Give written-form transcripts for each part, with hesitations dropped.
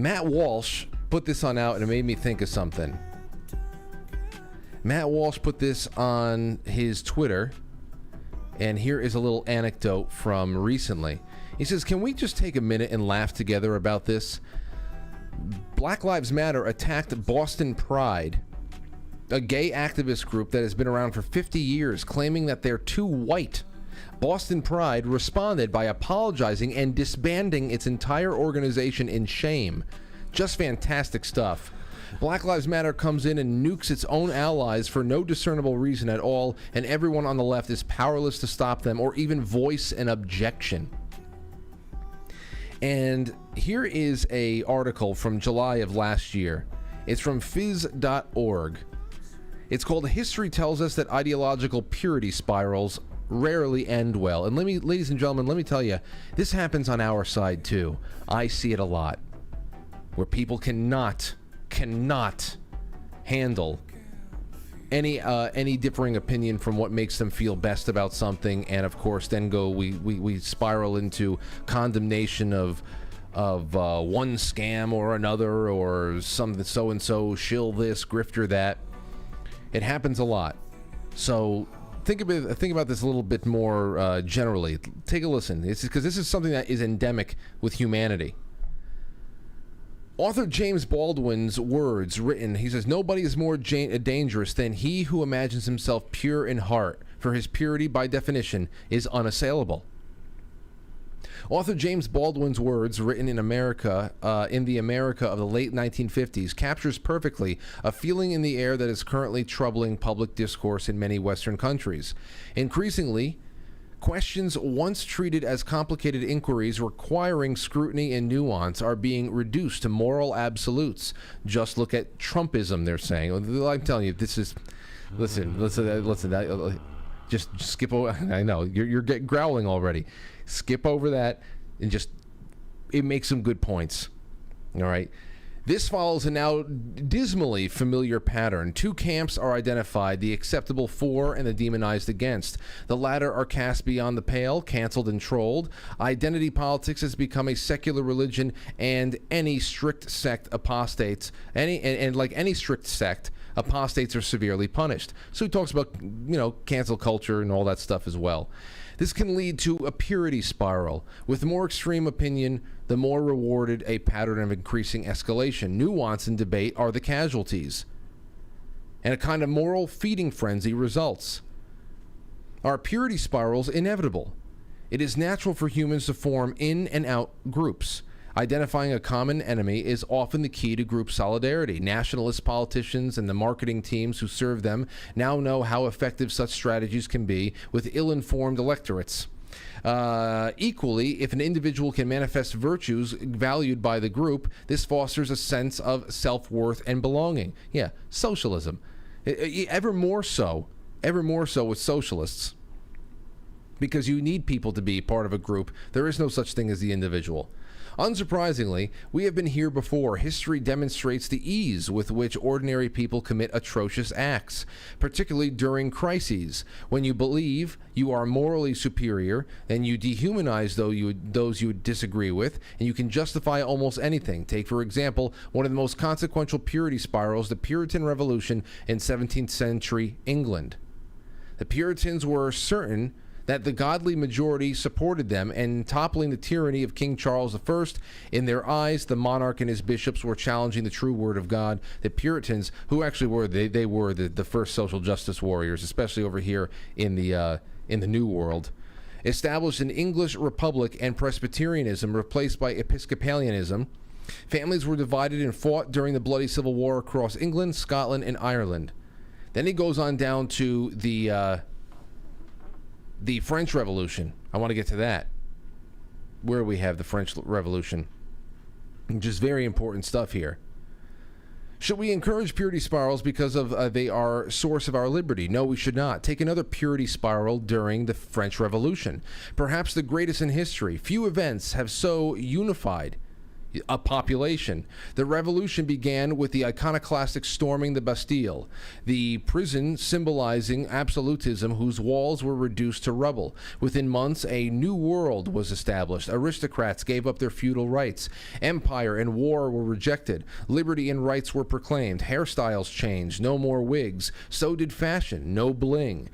Matt Walsh put this on out, and it made me think of something. Matt Walsh put this on his Twitter, and here is a little anecdote from recently. He says, "Can we just take a minute and laugh together about this? Black Lives Matter attacked Boston Pride, a gay activist group that has been around for 50 years, claiming that they're too white. Boston Pride responded by apologizing and disbanding its entire organization in shame. Just fantastic stuff. Black Lives Matter comes in and nukes its own allies for no discernible reason at all, and everyone on the left is powerless to stop them or even voice an objection." And here is a article from July of last year. It's from phys.org. It's called "History Tells Us That Ideological Purity Spirals Rarely End Well." And ladies and gentlemen, let me tell you, this happens on our side too. I see it a lot, where people cannot handle any differing opinion from what makes them feel best about something, and of course then we spiral into condemnation of one scam or another, or something so and so shill this, grifter that. It happens a lot. So think about this a little bit more generally. Take a listen. Because this is something that is endemic with humanity. Author James Baldwin's words written, he says, "Nobody is more dangerous than he who imagines himself pure in heart, for his purity, by definition, is unassailable." Author James Baldwin's words, written in America, in the America of the late 1950s, captures perfectly a feeling in the air that is currently troubling public discourse in many Western countries. Increasingly, questions once treated as complicated inquiries requiring scrutiny and nuance are being reduced to moral absolutes. Just look at Trumpism, they're saying. I'm telling you, this is... Listen. Just skip over... I know, you're growling already. Skip over that and just... It makes some good points. All right? This follows a now dismally familiar pattern. Two camps are identified, the acceptable for and the demonized against. The latter are cast beyond the pale, canceled and trolled. Identity politics has become a secular religion, and any strict sect apostates, like any strict sect, apostates are severely punished. So he talks about, cancel culture and all that stuff as well. This can lead to a purity spiral. With the more extreme opinion, the more rewarded a pattern of increasing escalation. Nuance and debate are the casualties, and a kind of moral feeding frenzy results. Are purity spirals inevitable? It is natural for humans to form in and out groups. Identifying a common enemy is often the key to group solidarity. Nationalist politicians and the marketing teams who serve them now know how effective such strategies can be with ill-informed electorates. Equally, if an individual can manifest virtues valued by the group, this fosters a sense of self-worth and belonging. Yeah, socialism. Ever more so with socialists. Because you need people to be part of a group. There is no such thing as the individual. Unsurprisingly, we have been here before. History demonstrates the ease with which ordinary people commit atrocious acts, particularly during crises. When you believe you are morally superior, then you dehumanize those you disagree with, and you can justify almost anything. Take, for example, one of the most consequential purity spirals, the Puritan Revolution in 17th century England. The Puritans were certain that the godly majority supported them, and toppling the tyranny of King Charles I, in their eyes, the monarch and his bishops were challenging the true word of God. The Puritans, who actually were they were the first social justice warriors, especially over here in the New World, established an English republic and Presbyterianism replaced by Episcopalianism. Families were divided and fought during the bloody civil war across England, Scotland, and Ireland. Then he goes on down to the French Revolution. I want to get to that. Where we have the French Revolution. Just very important stuff here. Should we encourage purity spirals because of they are source of our liberty? No, we should not. Take another purity spiral during the French Revolution. Perhaps the greatest in history. Few events have so unified a population. The revolution began with the iconoclastic storming the Bastille, the prison symbolizing absolutism whose walls were reduced to rubble. Within months, a new world was established. Aristocrats gave up their feudal rights. Empire and war were rejected. Liberty and rights were proclaimed. Hairstyles changed. No more wigs. So did fashion. No bling.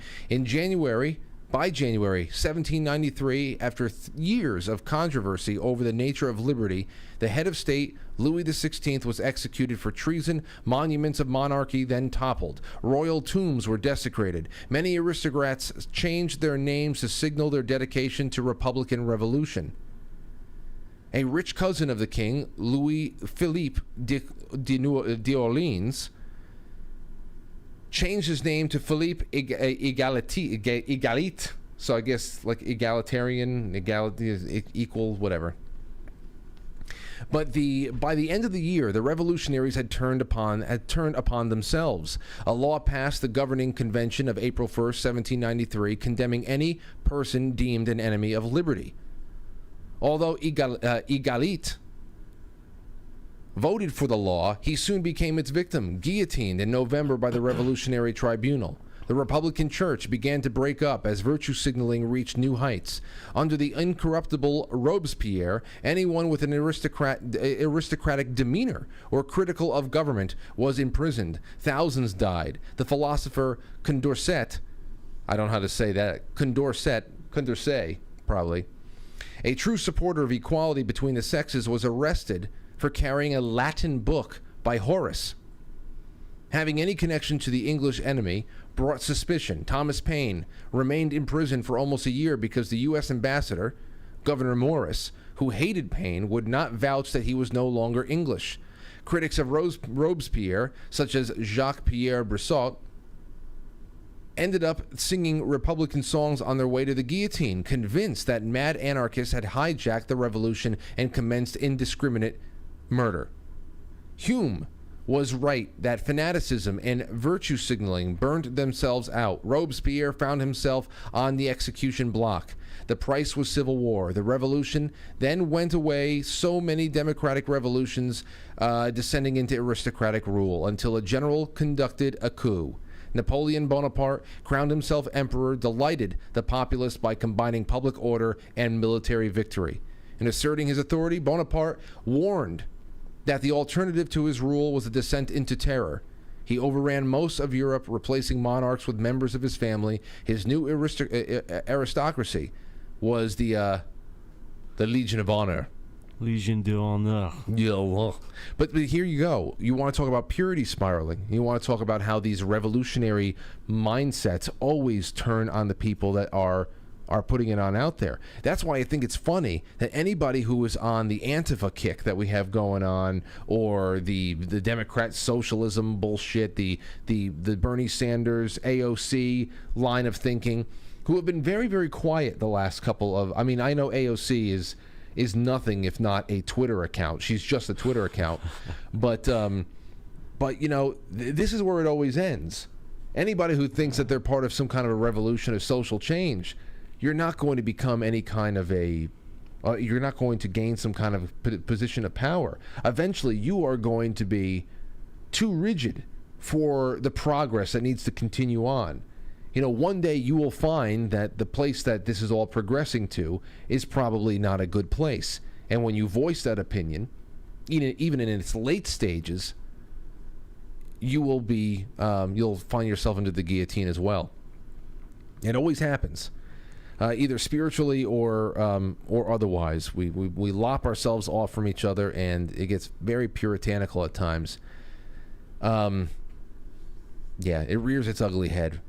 By January 1793, after years of controversy over the nature of liberty, the head of state, Louis XVI, was executed for treason. Monuments of monarchy then toppled. Royal tombs were desecrated. Many aristocrats changed their names to signal their dedication to Republican revolution. A rich cousin of the king, Louis Philippe d'Orléans, changed his name to Philippe Egalite, so I guess like egalitarian, equal, whatever. But by the end of the year, the revolutionaries had turned upon themselves. A law passed the governing convention of April 1st, 1793, condemning any person deemed an enemy of liberty. Although Egalite voted for the law, he soon became its victim, guillotined in November by the Revolutionary Tribunal. The Republican Church began to break up as virtue signaling reached new heights. Under the incorruptible Robespierre, anyone with an aristocratic demeanor or critical of government was imprisoned. Thousands died. The philosopher Condorcet, I don't know how to say that, Condorcet, probably, a true supporter of equality between the sexes, was arrested for carrying a Latin book by Horace. Having any connection to the English enemy brought suspicion. Thomas Paine remained in prison for almost a year because the U.S. ambassador, Governor Morris, who hated Paine, would not vouch that he was no longer English. Critics of Robespierre, such as Jacques-Pierre Brissot, ended up singing Republican songs on their way to the guillotine, convinced that mad anarchists had hijacked the revolution and commenced indiscriminate murder. Hume was right that fanaticism and virtue signaling burned themselves out. Robespierre found himself on the execution block. The price was civil war. The revolution then went away, so many democratic revolutions descending into aristocratic rule, until a general conducted a coup. Napoleon Bonaparte crowned himself emperor, delighted the populace by combining public order and military victory. In asserting his authority, Bonaparte warned that the alternative to his rule was a descent into terror. He overran most of Europe, replacing monarchs with members of his family. His new aristocracy was the Legion of Honor. Legion d'honneur. Yeah, but here you go. You want to talk about purity spiraling. You want to talk about how these revolutionary mindsets always turn on the people that are putting it on out there. That's why I think it's funny that anybody who is on the Antifa kick that we have going on, or the Democrat socialism bullshit, the Bernie Sanders AOC line of thinking, who have been very, very quiet the last couple of, I mean, I know AOC is nothing if not a Twitter account. She's just a Twitter account. But you know, this is where it always ends. Anybody who thinks that they're part of some kind of a revolution of social change, you're not going to become any kind of you're not going to gain some kind of position of power. Eventually, you are going to be too rigid for the progress that needs to continue on. You know, one day you will find that the place that this is all progressing to is probably not a good place. And when you voice that opinion, even in its late stages, you will be, you'll find yourself under the guillotine as well. It always happens. Either spiritually or otherwise. We lop ourselves off from each other, and it gets very puritanical at times. Yeah, it rears its ugly head.